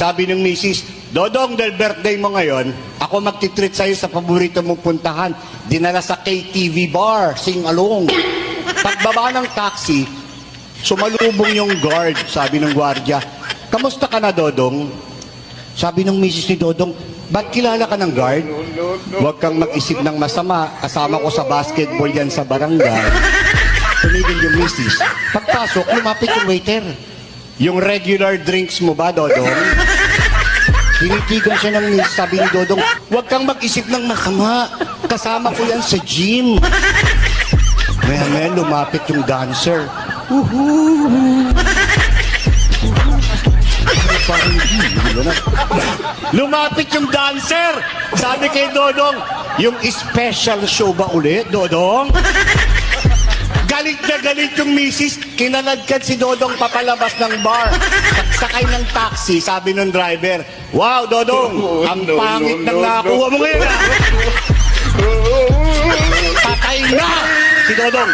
Sabi ng misis, Dodong, dahil birthday mo ngayon, ako magtitreat sa'yo sa paborito mong puntahan. Dinala sa KTV bar, sing along. Pagbaba ng taxi, sumalubong yung guard, sabi ng gwardiya, kamusta ka na, Dodong? Sabi ng misis ni Dodong, ba't kilala ka ng guard? Huwag kang mag-isip ng masama, kasama ko sa basketball yan sa barangay. Tumigil yung misis. Pagpasok, lumapit yung waiter. Yung regular drinks mo ba, Dodong? Tinitigan siya ng misis, sabi ni Dodong, huwag kang mag-isip ng masama, kasama ko yan sa gym. Maya-maya lumapit yung dancer. Lumapit yung dancer! Sabi kay Dodong, yung special show ba ulit, Dodong? Galit na galit yung misis, kinalagkad si Dodong papalabas ng bar. Sakay ng taxi, sabi ng driver, wow, Dodong, ang pangit ng nakuha mo ngayon. Patay na si Dodong.